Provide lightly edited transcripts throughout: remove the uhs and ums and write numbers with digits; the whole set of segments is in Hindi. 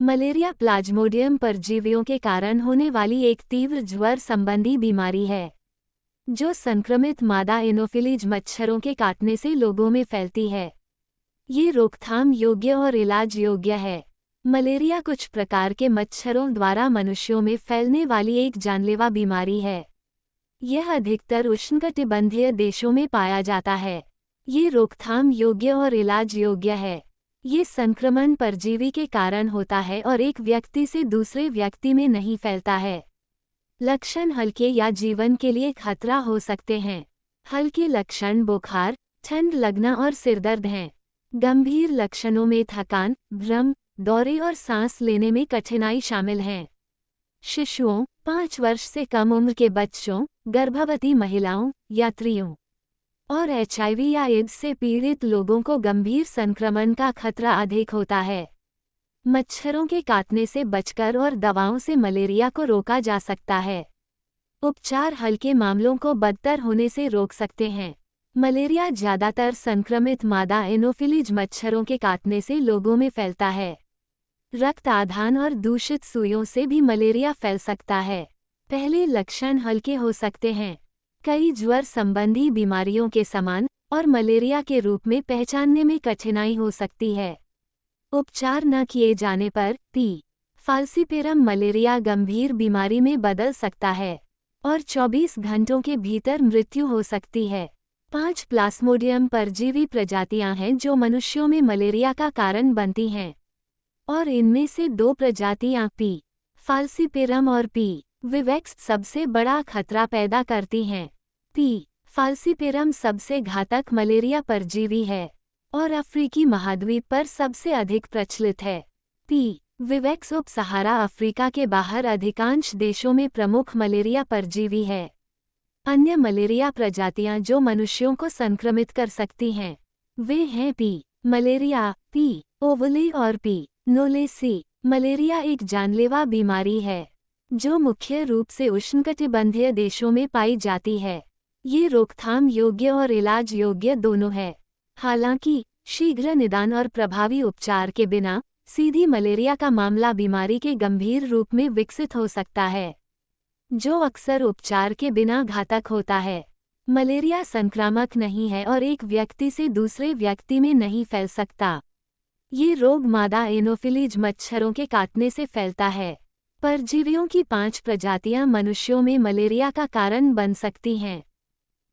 मलेरिया प्लाज्मोडियम परजीवियों के कारण होने वाली एक तीव्र ज्वर संबंधी बीमारी है, जो संक्रमित मादा एनोफिलीज मच्छरों के काटने से लोगों में फैलती है। ये रोकथाम योग्य और इलाज योग्य है। मलेरिया कुछ प्रकार के मच्छरों द्वारा मनुष्यों में फैलने वाली एक जानलेवा बीमारी है। यह अधिकतर उष्णकटिबंधीय देशों में पाया जाता है। ये रोकथाम योग्य और इलाज योग्य है। ये संक्रमण परजीवी के कारण होता है और एक व्यक्ति से दूसरे व्यक्ति में नहीं फैलता है। लक्षण हल्के या जीवन के लिए खतरा हो सकते हैं। हल्के लक्षण बुखार, ठंड लगना और सिरदर्द हैं। गंभीर लक्षणों में थकान, भ्रम, दौरे और सांस लेने में कठिनाई शामिल हैं। शिशुओं, 5 वर्ष से कम उम्र के बच्चों, गर्भवती महिलाओं, यात्रियों और HIV या एड्स से पीड़ित लोगों को गंभीर संक्रमण का खतरा अधिक होता है। मच्छरों के काटने से बचकर और दवाओं से मलेरिया को रोका जा सकता है। उपचार हल्के मामलों को बदतर होने से रोक सकते हैं। मलेरिया ज्यादातर संक्रमित मादा एनोफिलीज मच्छरों के काटने से लोगों में फैलता है। रक्त आधान और दूषित सुइयों से भी मलेरिया फैल सकता है। पहले लक्षण हल्के हो सकते हैं, कई ज्वर संबंधी बीमारियों के समान, और मलेरिया के रूप में पहचानने में कठिनाई हो सकती है। उपचार न किए जाने पर फाल्सीपेरम मलेरिया गंभीर बीमारी में बदल सकता है और 24 घंटों के भीतर मृत्यु हो सकती है। 5 प्लाज्मोडियम परजीवी प्रजातियां हैं जो मनुष्यों में मलेरिया का कारण बनती हैं, और इनमें से 2 प्रजातियां फाल्सीपेरम और विवेक्स सबसे बड़ा खतरा पैदा करती हैं। फाल्सीपेरम सबसे घातक मलेरिया परजीवी है और अफ्रीकी महाद्वीप पर सबसे अधिक प्रचलित है। विवेक्स उप सहारा अफ्रीका के बाहर अधिकांश देशों में प्रमुख मलेरिया परजीवी है। अन्य मलेरिया प्रजातियां जो मनुष्यों को संक्रमित कर सकती हैं, वे हैं मलेरिया, ओवले और नोलेसी। मलेरिया एक जानलेवा बीमारी है जो मुख्य रूप से उष्णकटिबंधीय देशों में पाई जाती है। ये रोकथाम योग्य और इलाज योग्य दोनों है। हालांकि शीघ्र निदान और प्रभावी उपचार के बिना सीधी मलेरिया का मामला बीमारी के गंभीर रूप में विकसित हो सकता है, जो अक्सर उपचार के बिना घातक होता है। मलेरिया संक्रामक नहीं है और एक व्यक्ति से दूसरे व्यक्ति में नहीं फैल सकता। ये रोग मादा एनोफिलीज मच्छरों के काटने से फैलता है। परजीवियों की 5 प्रजातियां मनुष्यों में मलेरिया का कारण बन सकती हैं,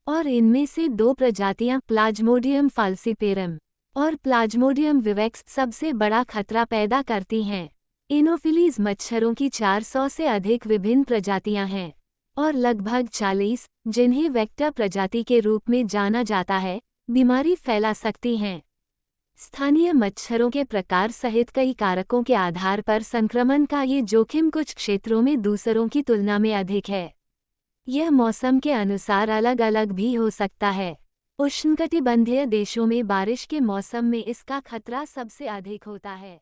और इनमें से 2 प्रजातियां प्लाज्मोडियम फाल्सीपेरम और प्लाज्मोडियम विवेक्स सबसे बड़ा खतरा पैदा करती हैं। एनोफिलीज मच्छरों की 400 से अधिक विभिन्न प्रजातियां हैं, और लगभग 40, जिन्हें वेक्टर प्रजाति के रूप में जाना जाता है, बीमारी फैला सकती हैं। स्थानीय मच्छरों के प्रकार सहित कई कारकों के आधार पर संक्रमण का ये जोखिम कुछ क्षेत्रों में दूसरों की तुलना में अधिक है। यह मौसम के अनुसार अलग अलग भी हो सकता है। उष्णकटिबंधीय देशों में बारिश के मौसम में इसका खतरा सबसे अधिक होता है।